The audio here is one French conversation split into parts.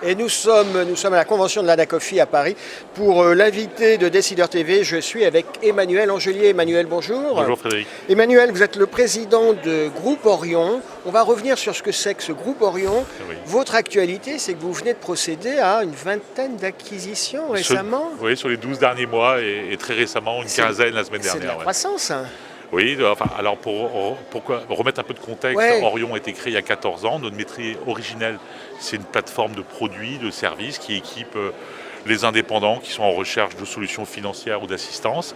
Et nous sommes à la convention de l'Anacofi à Paris. Pour l'invité de Décideur TV, je suis avec Emmanuel Angelier. Emmanuel, bonjour. Bonjour Frédéric. Emmanuel, vous êtes le président de Groupe Orion. On va revenir sur ce que c'est que ce Groupe Orion. Oui. Votre actualité, c'est que vous venez de procéder à une vingtaine d'acquisitions récemment. Oui, sur les 12 derniers mois et très récemment, une quinzaine la semaine dernière. C'est de la croissance. Hein. Oui, enfin, alors pour remettre un peu de contexte, Orion a été créé il y a 14 ans. Notre métier originel, c'est une plateforme de produits, de services qui équipe les indépendants qui sont en recherche de solutions financières ou d'assistance.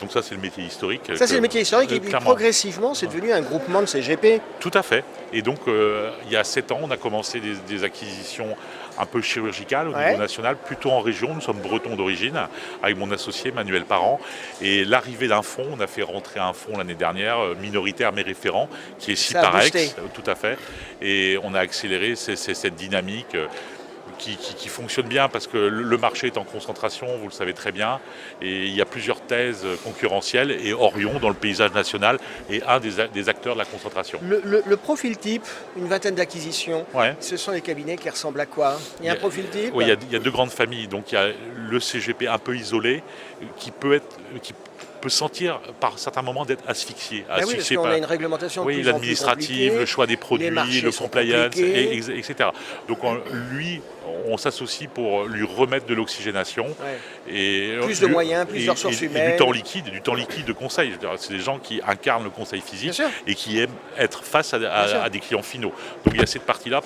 Donc ça, c'est le métier historique. Ça, c'est le métier historique et puis progressivement, c'est devenu un groupement de CGP. Tout à fait. Et donc, il y a 7 ans, on a commencé des acquisitions un peu chirurgicales au niveau national, plutôt en région. Nous sommes bretons d'origine, avec mon associé Manuel Parent. Et l'arrivée d'un fonds, on a fait rentrer un fonds l'année dernière, minoritaire mais référent, qui est Ciparex. Tout à fait. Et on a accéléré cette dynamique qui fonctionne bien parce que le marché est en concentration, vous le savez très bien, et il y a plusieurs thèses concurrentielles et Orion, dans le paysage national, est un des acteurs de la concentration. Le profil type, une vingtaine d'acquisitions, ce sont les cabinets qui ressemblent à quoi? Il y a un profil type? Oui, il y a deux grandes familles. Donc il y a le CGP un peu isolé qui peut sentir par certains moments d'être asphyxié. Oui, parce qu'on a une réglementation de plus en plus l'administrative, le choix des produits, le compliance, etc. Donc lui, on s'associe pour lui remettre de l'oxygénation. Et plus de moyens, plus de ressources humaines. Et du temps liquide de conseil. C'est des gens qui incarnent le conseil physique et qui aiment être face à des clients finaux. Donc il y a cette partie-là,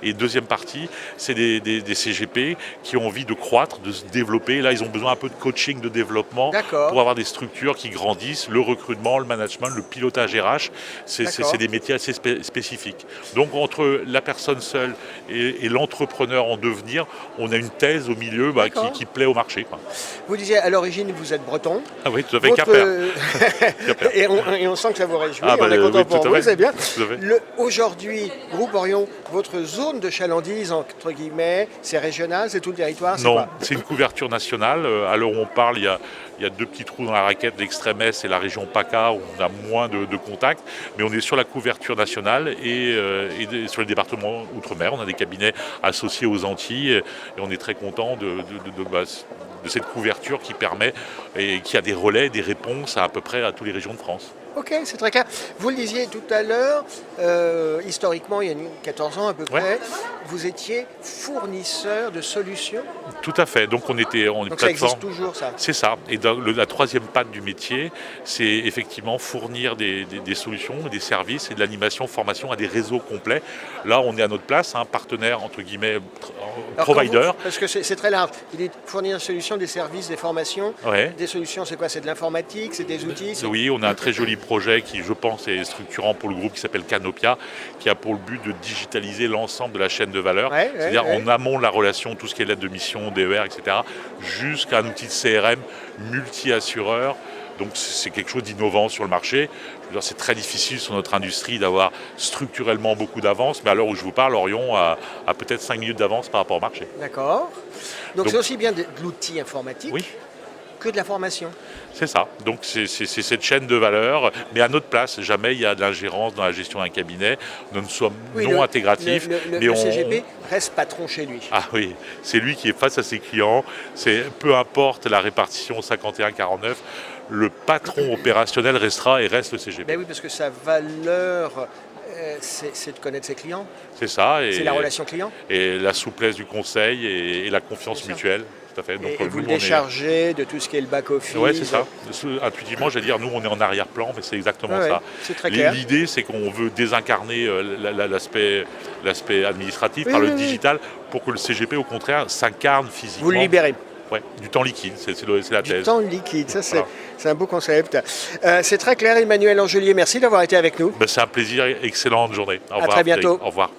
Et deuxième partie, c'est des CGP qui ont envie de croître, de se développer. Là, ils ont besoin un peu de coaching, de développement pour avoir des structures qui grandissent, le recrutement, le management, le pilotage RH. C'est des métiers assez spécifiques. Donc entre la personne seule et l'entrepreneur en devenir, on a une thèse au milieu qui plaît au marché. Vous disiez à l'origine, vous êtes breton. Ah oui, tout à fait, Quimper. et on sent que ça vous réjouit, on est content pour vous, c'est bien. Aujourd'hui, Groupe Orion, votre zone de chalandise, entre guillemets, c'est régional, c'est tout le territoire? Non, c'est une couverture nationale. À l'heure où on parle, il y a deux petits trous dans la raquette, l'extrême Est et la région PACA, où on a moins de contacts. Mais on est sur la couverture nationale et sur les départements outre-mer. On a des cabinets associés aux Antilles et on est très content de cette couverture qui permet et qui a des relais, des réponses à peu près à toutes les régions de France. Ok, c'est très clair. Vous le disiez tout à l'heure, historiquement, il y a 14 ans à peu près, vous étiez fournisseur de solutions. Tout à fait. Donc on est Donc ça existe toujours, ça. C'est ça. Et la troisième patte du métier, c'est effectivement fournir des solutions, des services et de l'animation, formation à des réseaux complets. Là, on est à notre place, partenaire entre guillemets, provider. Parce que c'est très large. Il est fournir des solutions, des services, des formations. Des solutions, c'est quoi? C'est de l'informatique, c'est des outils? Oui, on a un très joli projet qui, je pense, est structurant pour le groupe qui s'appelle Canopia, qui a pour le but de digitaliser l'ensemble de la chaîne de valeur. C'est-à-dire en amont de la relation, tout ce qui est lettre de mission, DER, etc., jusqu'à un outil de CRM multi-assureur. Donc c'est quelque chose d'innovant sur le marché. Je veux dire, c'est très difficile sur notre industrie d'avoir structurellement beaucoup d'avance, mais à l'heure où je vous parle, Orion a peut-être 5 minutes d'avance par rapport au marché. D'accord. Donc c'est aussi bien de l'outil informatique que de la formation. C'est ça. Donc c'est cette chaîne de valeur, mais à notre place. Jamais il y a de l'ingérence dans la gestion d'un cabinet. Nous sommes non intégratifs. Le CGP reste patron chez lui. Ah oui, c'est lui qui est face à ses clients. Peu importe la répartition 51-49, le patron opérationnel restera et reste le CGP. Ben oui, parce que sa valeur, c'est de connaître ses clients. C'est ça. C'est la relation client. Et la souplesse du conseil et la confiance mutuelle. Tout à fait. Donc, et vous le déchargez de tout ce qui est le back-office. Oui, c'est ça. Intuitivement, j'allais dire, nous, on est en arrière-plan, mais c'est exactement ça. C'est très clair. L'idée, c'est qu'on veut désincarner l'aspect administratif par le digital pour que le CGP, au contraire, s'incarne physiquement. Vous le libérez. Oui, du temps liquide, c'est la thèse. Du temps liquide, ça c'est un beau concept. C'est très clair, Emmanuel Angelier, merci d'avoir été avec nous. C'est un plaisir, excellente journée. Au revoir. À très bientôt. Au revoir.